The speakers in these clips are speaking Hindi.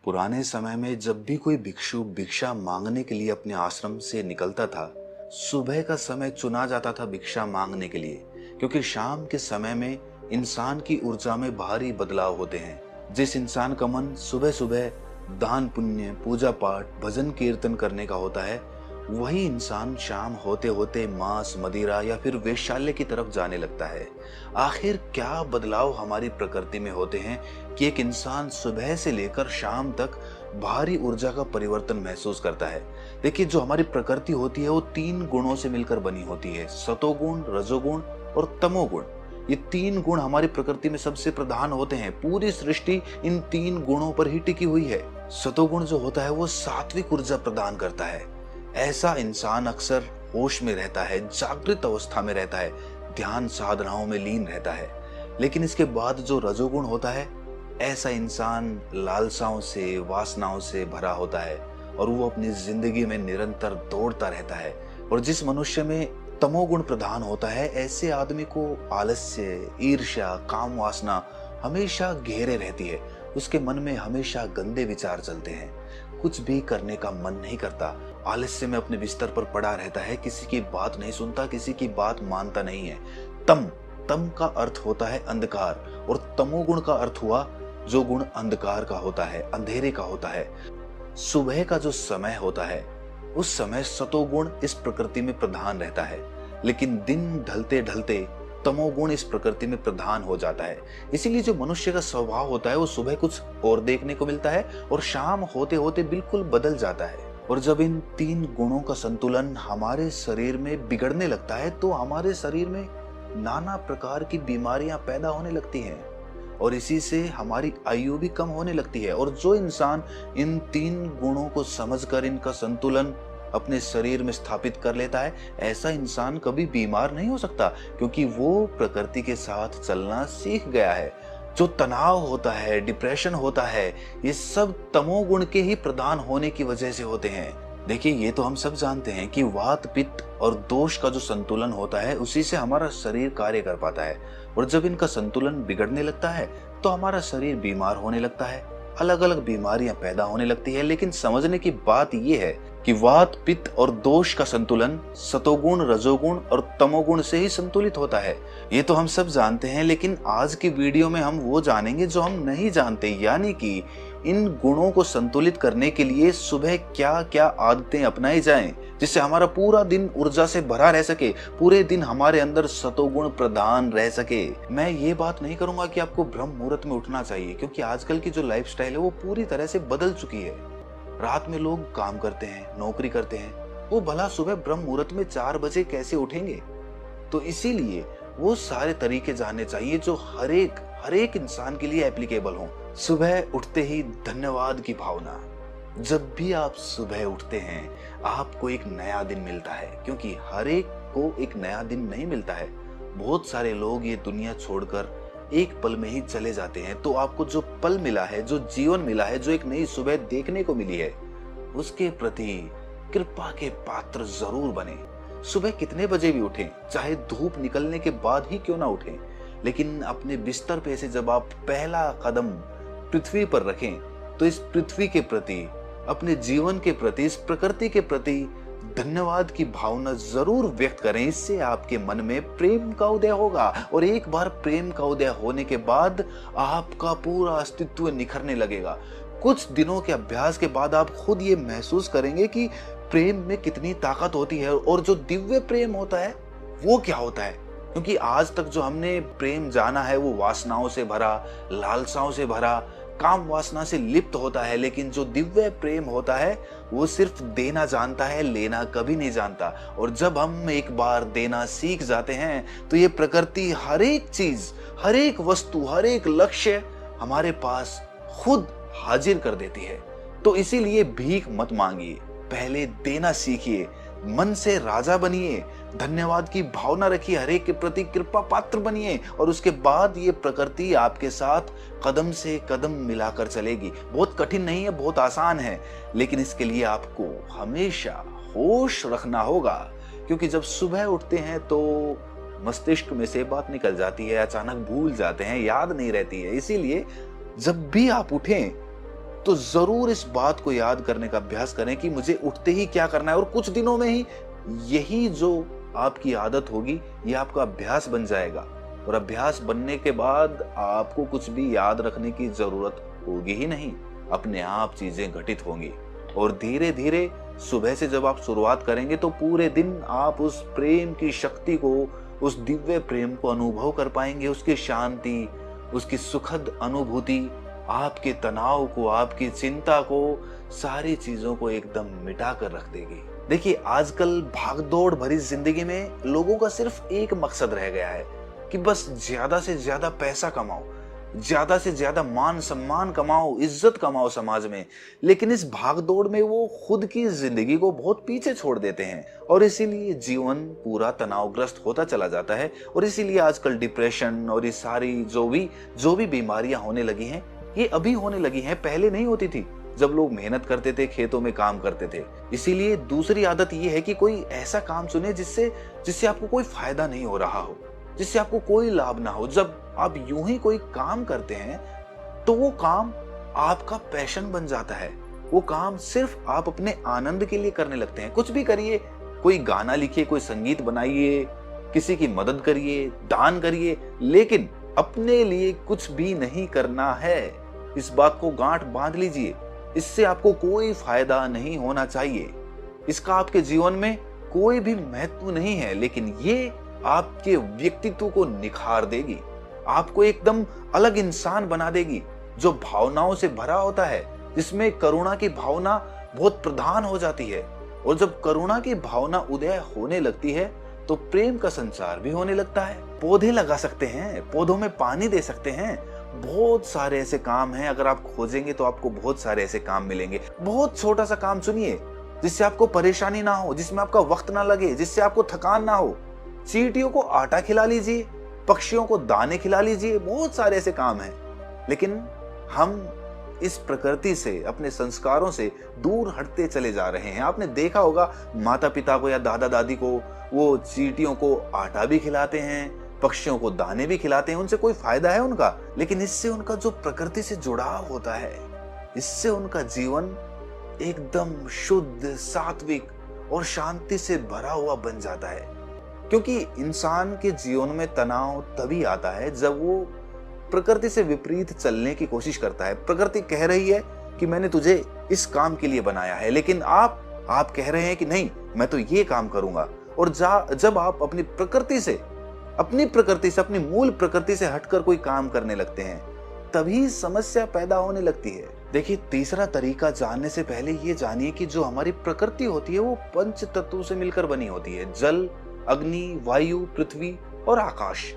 पुराने समय में जब भी कोई भिक्षु भिक्षा मांगने के लिए अपने आश्रम से निकलता था, सुबह का समय चुना जाता था भिक्षा मांगने के लिए, क्योंकि शाम के समय में इंसान की ऊर्जा में भारी बदलाव होते हैं। जिस इंसान का मन सुबह सुबह दान पुण्य, पूजा पाठ, भजन कीर्तन करने का होता है, वही इंसान शाम होते होते मांस, मदिरा या फिर वेश्यालय की तरफ जाने लगता है। आखिर क्या बदलाव हमारी प्रकृति में होते हैं कि एक इंसान सुबह से लेकर शाम तक भारी ऊर्जा का परिवर्तन महसूस करता है। देखिए, जो हमारी प्रकृति होती है वो 3 गुणों से मिलकर बनी होती है, सतोगुण, रजोगुण और तमोगुण। ये 3 गुण हमारी प्रकृति में सबसे प्रधान होते हैं। पूरी सृष्टि इन 3 गुणों पर ही टिकी हुई है। सतोगुण जो होता है वो सात्विक ऊर्जा प्रदान करता है। ऐसा इंसान अक्सर होश में रहता है, जागृत अवस्था में रहता है, ध्यान साधनाओं में लीन रहता है। लेकिन इसके बाद जो रजोगुण होता है, ऐसा इंसान लालसाओं से, वासनाओं से भरा होता है और वो अपनी जिंदगी में निरंतर दौड़ता रहता है। और जिस मनुष्य में तमोगुण प्रधान होता है, ऐसे आदमी को आलस्य, ईर्ष्या, काम वासना हमेशा घेरे रहती है। उसके मन में हमेशा गंदे विचार चलते हैं, कुछ भी करने का मन नहीं करता, आलस्य में अपने बिस्तर पर पड़ा रहता है, किसी की बात नहीं सुनता, किसी की बात मानता नहीं है। तम का अर्थ होता है अंधकार, और तमोगुण का अर्थ हुआ जो गुण अंधकार का होता है, अंधेरे का होता है। सुबह का जो समय होता है, उस समय सतोगुण इस प्रकृति में प्रधान रहता है, लेकिन दिन ढलते ढलते तमोगुण इस प्रकृति में प्रधान हो जाता है। इसीलिए जो मनुष्य का स्वभाव होता है वो सुबह कुछ और देखने को मिलता है और शाम होते होते बिल्कुल बदल जाता है। और जब इन 3 गुणों का संतुलन हमारे शरीर में बिगड़ने लगता है तो हमारे शरीर में नाना प्रकार की बीमारियां पैदा होने लगती हैं और इसी से हमारी आयु भी कम होने लगती है। और जो इंसान इन 3 गुणों को समझकर इनका संतुलन अपने शरीर में स्थापित कर लेता है, ऐसा इंसान कभी बीमार नहीं हो सकता, क्योंकि वो प्रकृति के साथ चलना सीख गया है। जो तनाव होता है, डिप्रेशन होता है, ये सब तमोगुण के ही प्रधान होने की वजह से होते हैं। देखिए, ये तो हम सब जानते हैं कि वात, पित्त और दोष का जो संतुलन होता है, उसी से हमारा शरीर कार्य कर पाता है। और जब इनका संतुलन बिगड़ने लगता है तो हमारा शरीर बीमार होने लगता है, अलग अलग बीमारियां पैदा होने लगती है। लेकिन समझने की बात यह है कि वात, पित्त और दोष का संतुलन सतोगुण, रजोगुण और तमोगुण से ही संतुलित होता है। ये तो हम सब जानते हैं, लेकिन आज की वीडियो में हम वो जानेंगे जो हम नहीं जानते, यानी कि इन गुणों को संतुलित करने के लिए सुबह क्या क्या आदतें अपनाई जाएं, जिससे हमारा पूरा दिन ऊर्जा से भरा रह सके, पूरे दिन हमारे अंदर सतोगुण प्रधान रह सके। मैं ये बात नहीं करूंगा कि आपको ब्रह्म मुहूर्त में उठना चाहिए, क्योंकि आजकल की जो लाइफस्टाइल है वो पूरी तरह से बदल चुकी है। रात में लोग काम करते हैं, नौकरी करते हैं, वो भला सुबह ब्रह्म मुहूर्त में 4 बजे कैसे उठेंगे? तो इसीलिए वो सारे तरीके जानने चाहिए जो हर एक इंसान के लिए एप्लीकेबल हो। सुबह उठते ही धन्यवाद की भावना। जब भी आप सुबह उठते हैं, आपको एक नया दिन मिलता है, क्योंकि हर एक को एक नया दिन नहीं मिलता है। बहुत सारे लोग ये दुनिया छोड़कर एक पल में ही चले जाते हैं। तो आपको जो पल मिला है, जो जीवन मिला है, जो एक नई सुबह देखने को मिली है, उसके प्रति कृपा के पात्र जरूर बने। सुबह कितने बजे भी उठें, चाहे धूप निकलने के बाद ही क्यों ना उठें, लेकिन अपने बिस्तर पे से जब आप पहला कदम पृथ्वी पर रखें, तो इस पृथ्वी के प्रति, अपने जीवन के प्रति, इस प्रकृति के प्रति धन्यवाद की भावना जरूर व्यक्त करें। इससे आपके मन में प्रेम का उदय होगा, और एक बार प्रेम का उदय होने के बाद आपका पूरा अस्तित्व निखरने लगेगा। कुछ दिनों के अभ्यास के बाद आप खुद ये महसूस करेंगे कि प्रेम में कितनी ताकत होती है, और जो दिव्य प्रेम होता है वो क्या होता है। क्योंकि आज तक जो हमने प्रेम जाना है वो वासनाओं से भरा, लालसाओं से भरा, काम वासना से लिप्त होता है। लेकिन जो दिव्य प्रेम होता है वो सिर्फ देना जानता है, लेना कभी नहीं जानता। और जब हम एक बार देना सीख जाते हैं तो ये प्रकृति हर एक चीज, हर एक वस्तु, हर एक लक्ष्य हमारे पास खुद हाजिर कर देती है। तो इसीलिए भीख मत मांगिए, पहले देना सीखिए, मन से राजा बनिए, धन्यवाद की भावना रखिए, हर एक के प्रति कृपा पात्र बनिए, और उसके बाद ये प्रकृति आपके साथ कदम से कदम मिलाकर चलेगी। बहुत कठिन नहीं है, बहुत आसान है, लेकिन इसके लिए आपको हमेशा होश रखना होगा। क्योंकि जब सुबह उठते हैं तो मस्तिष्क में से बात निकल जाती है, अचानक भूल जाते हैं, याद नहीं रहती है। इसीलिए जब भी आप उठें तो जरूर इस बात को याद करने का अभ्यास करें कि मुझे उठते ही क्या करना है, और कुछ दिनों में ही यही जो आपकी आदत होगी ये आपका अभ्यास बन जाएगा। और अभ्यास बनने के बाद आपको कुछ भी याद रखने की जरूरत होगी ही नहीं, अपने आप चीजें घटित होंगी। और धीरे धीरे सुबह से जब आप शुरुआत करेंगे तो पूरे दिन आप उस प्रेम की शक्ति को, उस दिव्य प्रेम को अनुभव कर पाएंगे, उसकी शांति, उसकी सुखद अनुभूति आपके तनाव को, आपकी चिंता को, सारी चीजों को एकदम मिटा कर रख देगी। देखिए, आजकल भागदौड़ भरी जिंदगी में लोगों का सिर्फ एक मकसद रह गया है कि बस ज्यादा से ज्यादा पैसा कमाओ, ज्यादा से ज्यादा मान सम्मान कमाओ, इज्जत कमाओ समाज में। लेकिन इस भागदौड़ में वो खुद की जिंदगी को बहुत पीछे छोड़ देते हैं और इसीलिए जीवन पूरा तनावग्रस्त होता चला जाता है। और इसीलिए आजकल डिप्रेशन और ये सारी जो भी बीमारियां होने लगी हैं, ये अभी होने लगी हैं, पहले नहीं होती थी जब लोग मेहनत करते थे, खेतों में काम करते थे। इसीलिए दूसरी आदत ये है कि कोई ऐसा काम चुने जिससे आपको कोई फायदा नहीं हो रहा हो, जिससे आपको कोई लाभ ना हो। जब आप यूं ही कोई काम करते हैं तो वो काम आपका पैशन बन जाता है। वो काम सिर्फ आप अपने आनंद के लिए करने लगते हैं। कुछ भी करिए, कोई गाना लिखिए, कोई संगीत बनाइए, किसी की मदद करिए, दान करिए, लेकिन अपने लिए कुछ भी नहीं करना है। इस बात को गांठ बांध लीजिए, इससे आपको कोई फायदा नहीं होना चाहिए। इसका आपके जीवन में कोई भी महत्व नहीं है, लेकिन ये आपके व्यक्तित्व को निखार देगी, आपको एकदम अलग इंसान बना देगी जो भावनाओं से भरा होता है, जिसमें करुणा की भावना बहुत प्रधान हो जाती है। और जब करुणा की भावना उदय होने लगती है तो प्रेम का संचार भी होने लगता है। पौधे लगा सकते हैं, पौधों में पानी दे सकते हैं, बहुत सारे ऐसे काम हैं। अगर आप खोजेंगे तो आपको बहुत सारे ऐसे काम मिलेंगे। बहुत छोटा सा काम चुनिए जिससे आपको परेशानी ना हो, जिसमें आपका वक्त ना लगे, जिससे आपको थकान ना हो। चींटियों को आटा खिला लीजिए, पक्षियों को दाने खिला लीजिए, बहुत सारे ऐसे काम हैं। लेकिन हम इस प्रकृति से, अपने संस्कारों से दूर हटते चले जा रहे हैं। आपने देखा होगा, माता पिता को या दादा दादी को वो चींटियों को आटा भी खिलाते हैं, पक्षियों को दाने भी खिलाते हैं, उनसे कोई फायदा है उनका? लेकिन इससे उनका जो प्रकृति से जुड़ाव होता है, इससे उनका जीवन एकदम शुद्ध, सात्विक और शांति से भरा हुआ बन जाता है। क्योंकि इंसान के जीवन में तनाव तभी आता है जब वो प्रकृति से विपरीत चलने की कोशिश करता है। प्रकृति कह रही है कि मैंने तुझे इस काम के लिए बनाया है, लेकिन आप कह रहे हैं कि नहीं, मैं तो ये काम करूंगा। और जब आप अपनी प्रकृति से, अपनी मूल प्रकृति से हटकर कोई काम करने लगते हैं, तभी समस्या पैदा होने लगती है। देखिए, तीसरा तरीका जानने से पहले ये जानिए कि जो हमारी प्रकृति होती है वो पंच तत्वों से मिलकर बनी होती है: जल, अग्नि, वायु, पृथ्वी और आकाश।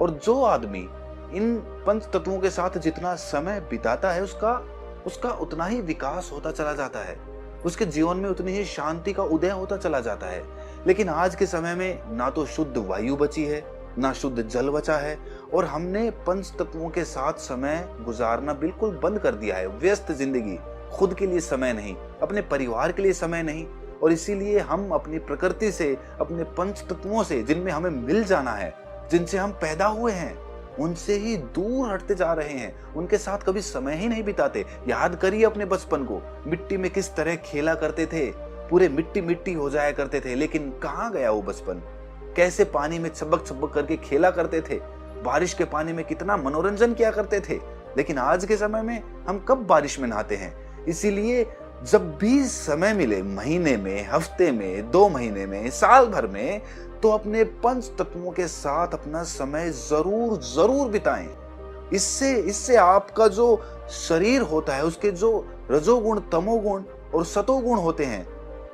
और जो आदमी इन पंच तत्वों के साथ जितना समय बिताता है, उसका उतना ही विकास होता चला जाता है, उसके जीवन में उतनी ही शांति का उदय होता चला जाता है। लेकिन आज के समय में ना तो शुद्ध वायु बची है, ना शुद्ध जल बचा है, और हमने पंच तत्वों के साथ समय गुजारना बिल्कुल बंद कर दिया है। व्यस्त जिंदगी, खुद के लिए समय नहीं, अपने परिवार के लिए समय नहीं, और इसीलिए हम अपनी प्रकृति से, अपने पंच तत्वों से, जिनमें हमें मिल जाना है, जिनसे हम पैदा हुए हैं, उनसे ही दूर हटते जा रहे हैं। उनके साथ कभी समय ही नहीं बिताते। याद करिए अपने बचपन को, मिट्टी में किस तरह खेला करते थे, पूरे मिट्टी मिट्टी हो जाया करते थे। लेकिन कहाँ गया वो बचपन? कैसे पानी में छबक छबक करके खेला करते थे, बारिश के पानी में कितना मनोरंजन किया करते थे। लेकिन आज के समय में हम कब बारिश में नहाते हैं? इसीलिए जब भी समय मिले, महीने में, हफ्ते में, 2 महीने में, साल भर में, तो अपने पंच तत्वों के साथ अपना समय जरूर बिताएं। इससे आपका जो शरीर होता है, उसके जो रजोगुण, तमोगुण और सतोगुण होते हैं,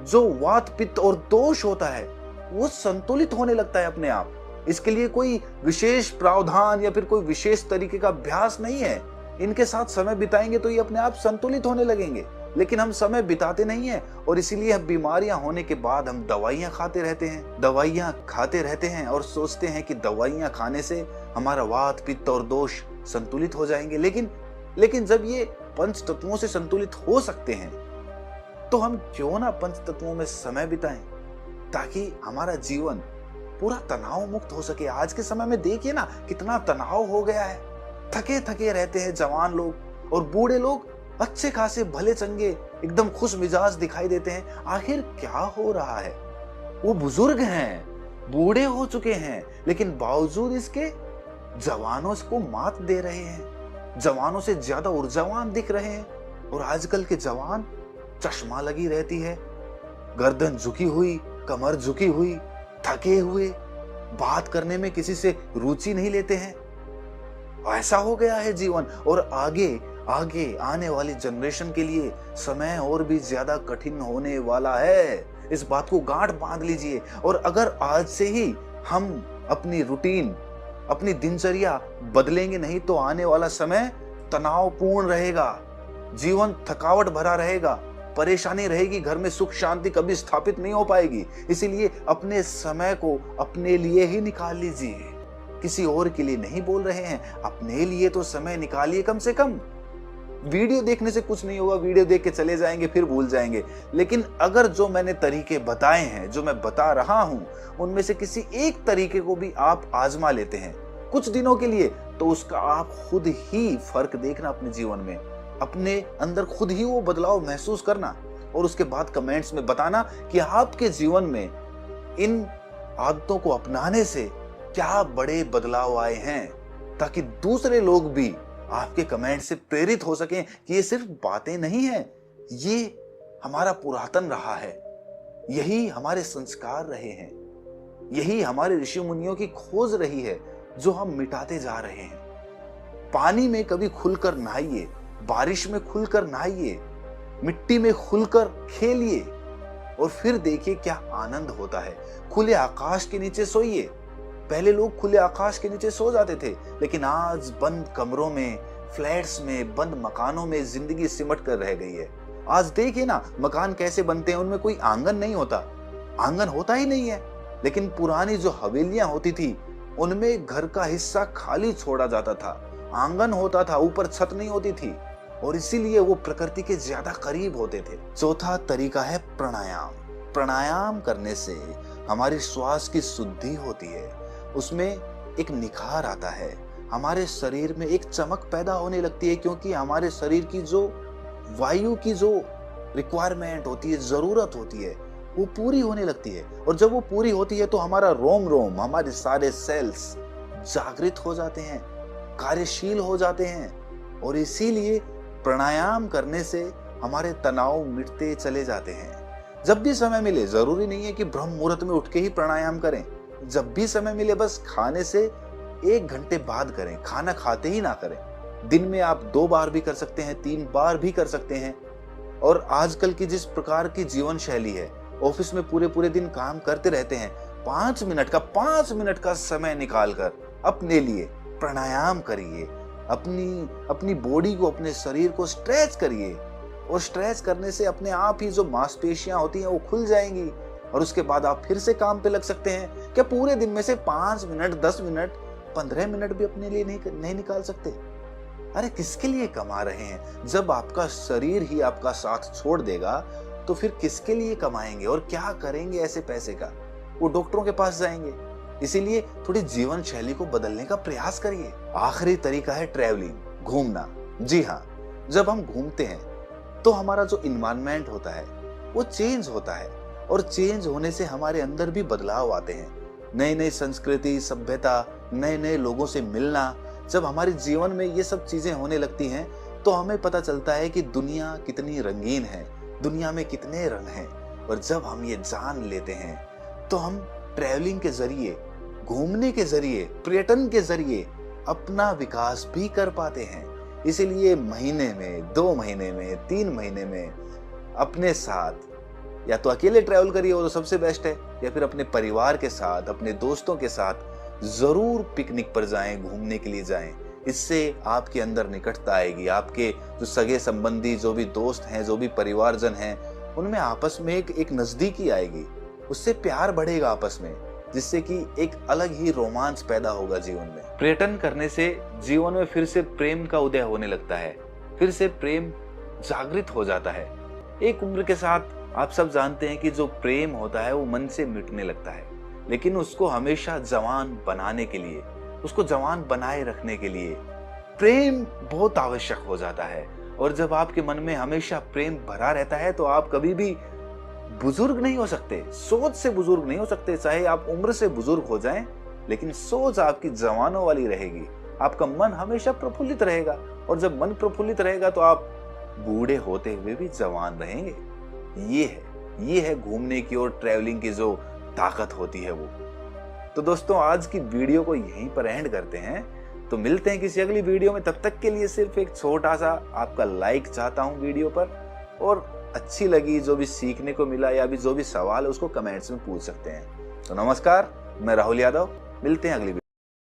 जो वात, पित्त और दोष होता है, वो संतुलित होने लगता है अपने आप। इसके लिए कोई विशेष प्रावधान या फिर कोई विशेष तरीके का अभ्यास नहीं है। इनके साथ समय बिताएंगे तो ये अपने आप संतुलित होने लगेंगे। लेकिन हम समय बिताते नहीं हैं, और इसीलिए बीमारियां होने के बाद हम दवाइयां खाते रहते हैं और सोचते हैं कि दवाइयां खाने से हमारा वात, पित्त और दोष संतुलित हो जाएंगे। लेकिन जब ये पंच तत्वों से संतुलित हो सकते हैं, तो हम क्यों ना पंच तत्वों में समय बिताएं, ताकि हमारा जीवन पूरा तनाव मुक्त हो सके। आज के समय में देखिए ना, कितना तनाव हो गया है। थके थके रहते हैं जवान लोग, और बूढ़े लोग अच्छे खासे भले चंगे एकदम खुश मिजाज दिखाई देते हैं। आखिर क्या हो रहा है? वो बुजुर्ग हैं, बूढ़े हो चुके हैं, लेकिन बावजूद इसके जवानों को मात दे रहे हैं, जवानों से ज्यादा ऊर्जावान दिख रहे हैं। और आजकल के जवान, चश्मा लगी रहती है, गर्दन झुकी हुई, कमर झुकी हुई, थके हुए, बात करने में किसी से रुचि नहीं लेते हैं। ऐसा हो गया है जीवन। और आगे आगे आने वाली जनरेशन के लिए समय और भी ज्यादा कठिन होने वाला है। इस बात को गांठ बांध लीजिए। और अगर आज से ही हम अपनी रूटीन, अपनी दिनचर्या बदलेंगे नहीं तो आने वाला समय तनावपूर्ण रहेगा, जीवन थकावट भरा रहेगा, परेशानी रहेगी, घर में सुख शांति कभी स्थापित नहीं हो पाएगी। इसीलिए अपने समय को अपने लिए ही निकाल लीजिए, किसी और के लिए नहीं बोल रहे हैं, अपने लिए तो समय निकालिए कम से कम। वीडियो देखने से कुछ नहीं होगा, वीडियो देख के चले जाएंगे फिर भूल जाएंगे। लेकिन अगर जो मैंने तरीके बताए हैं, जो मैं बता रहा हूं, उनमें से किसी एक तरीके को भी आप आजमा लेते हैं कुछ दिनों के लिए, तो उसका आप खुद ही फर्क देखना अपने जीवन में, अपने अंदर खुद ही वो बदलाव महसूस करना। और उसके बाद कमेंट्स में बताना कि आपके जीवन में इन आदतों को अपनाने से क्या बड़े बदलाव आए हैं, ताकि दूसरे लोग भी आपके कमेंट से प्रेरित हो सकें कि ये सिर्फ बातें नहीं हैं, ये हमारा पुरातन रहा है, यही हमारे संस्कार रहे हैं, यही हमारे ऋषि मुनियों की खोज रही है जो हम मिटाते जा रहे हैं। पानी में कभी खुलकर नहाइए, बारिश में खुलकर नहाइए, मिट्टी में खुलकर खेलिए और फिर देखिए क्या आनंद होता है। खुले आकाश के नीचे सोइए। पहले लोग खुले आकाश के नीचे सो जाते थे, लेकिन आज बंद कमरों में, फ्लैट्स में, बंद मकानों में जिंदगी सिमट कर रह गई है। आज देखिए ना, मकान कैसे बनते हैं, उनमें कोई आंगन नहीं होता, आंगन होता ही नहीं है। लेकिन पुरानी जो हवेलियां होती थी, उनमें घर का हिस्सा खाली छोड़ा जाता था, आंगन होता था, ऊपर छत नहीं होती थी, और इसीलिए वो प्रकृति के ज्यादा करीब होते थे। चौथा तरीका है प्राणायाम। प्राणायाम करने से हमारी श्वास की शुद्धि होती है, उसमें एक निखार आता है, हमारे शरीर में एक चमक पैदा होने लगती है, क्योंकि हमारे शरीर की जो वायु की जो रिक्वायरमेंट होती है, जरूरत होती है, वो पूरी होने लगती है। और जब वो पूरी होती है तो हमारा रोम रोम, हमारे सारे सेल्स जागृत हो जाते हैं, कार्यशील हो जाते हैं। और इसीलिए प्राणायाम करने से हमारे तनाव मिटते चले जाते हैं। जब भी समय मिले, जरूरी नहीं है कि ब्रह्म मुहूर्त में उठ के ही प्राणायाम करें, जब भी समय मिले बस खाने से 1 घंटे बाद करें, खाना खाते ही ना करें। दिन में आप 2 बार भी कर सकते हैं, 3 बार भी कर सकते हैं। और आजकल की जिस प्रकार की जीवन शैली है, ऑफिस में पूरे पूरे दिन काम करते रहते हैं, 5 मिनट का समय निकालकर अपने लिए प्राणायाम करिए, अपनी बॉडी को, अपने शरीर को स्ट्रेच करिए। और स्ट्रेच करने से अपने आप ही जो मांसपेशियां होती हैं वो खुल जाएंगी, और उसके बाद आप फिर से काम पे लग सकते हैं। क्या पूरे दिन में से 5 मिनट, 10 मिनट, 15 मिनट भी अपने लिए नहीं निकाल सकते? अरे किसके लिए कमा रहे हैं? जब आपका शरीर ही आपका साथ छोड़ देगा तो फिर किसके लिए कमाएंगे और क्या करेंगे ऐसे पैसे का? वो डॉक्टरों के पास जाएंगे। इसीलिए थोड़ी जीवन शैली को बदलने का प्रयास करिए। आखिरी तरीका है ट्रैवलिंग, घूमना। जी हाँ, जब हम घूमते हैं तो हमारा जो इन्वायरमेंट होता है वो चेंज होता है, और चेंज होने से हमारे अंदर भी बदलाव आते हैं। नई नई संस्कृति, सभ्यता, नए नए लोगों से मिलना, जब हमारे जीवन में ये सब चीजें होने लगती हैं तो हमें पता चलता है कि दुनिया कितनी रंगीन है, दुनिया में कितने रंग हैं। और जब हम ये जान लेते हैं तो हम ट्रैवलिंग के जरिए, घूमने के जरिए, पर्यटन के जरिए अपना विकास भी कर पाते हैं। इसीलिए महीने में, 2 महीने में, 3 महीने में अपने साथ या तो अकेले ट्रैवल करिए, वो तो सबसे बेस्ट है, या फिर अपने परिवार के साथ, अपने दोस्तों के साथ जरूर पिकनिक पर जाएं, घूमने के लिए जाएं। इससे आपके अंदर निकटता आएगी। आपके जो सगे संबंधी, जो भी दोस्त हैं, जो भी परिवारजन हैं, उनमें आपस में एक नजदीकी आएगी, उससे प्यार बढ़ेगा आपस में, जिससे कि एक अलग ही रोमांच पैदा होगा जीवन में। पर्यटन करने से जीवन में फिर से प्रेम का उदय होने लगता है, फिर से प्रेम जागृत हो जाता है। एक उम्र के साथ आप सब जानते हैं कि जो प्रेम होता है वो मन से मिटने लगता है, लेकिन उसको हमेशा जवान बनाने के लिए, उसको जवान बनाए रखने के लिए प्रेम बहुत आवश्यक हो जाता है। और जब आपके मन में हमेशा प्रेम भरा रहता है तो आप कभी भी बुजुर्ग नहीं हो सकते, सोच से बुजुर्ग नहीं हो सकते। चाहे आप उम्र से बुजुर्ग हो जाएं, लेकिन सोच आपकी जवानों वाली रहेगी। आपका मन हमेशा प्रफुल्लित रहेगा, और जब मन प्रफुल्लित रहेगा तो आप बूढ़े होते हुए भी जवान रहेंगे। ये है घूमने की और ट्रैवलिंग की जो ताकत होती है वो। तो दोस्तों, आज की वीडियो को यहीं पर एंड करते हैं। तो मिलते हैं किसी अगली वीडियो में। तब तक के लिए सिर्फ एक छोटा सा आपका लाइक चाहता हूं वीडियो पर, और अच्छी लगी, जो भी सीखने को मिला या भी जो भी सवाल है उसको कमेंट्स में पूछ सकते हैं। तो नमस्कार, मैं राहुल यादव, मिलते हैं अगली वीडियो।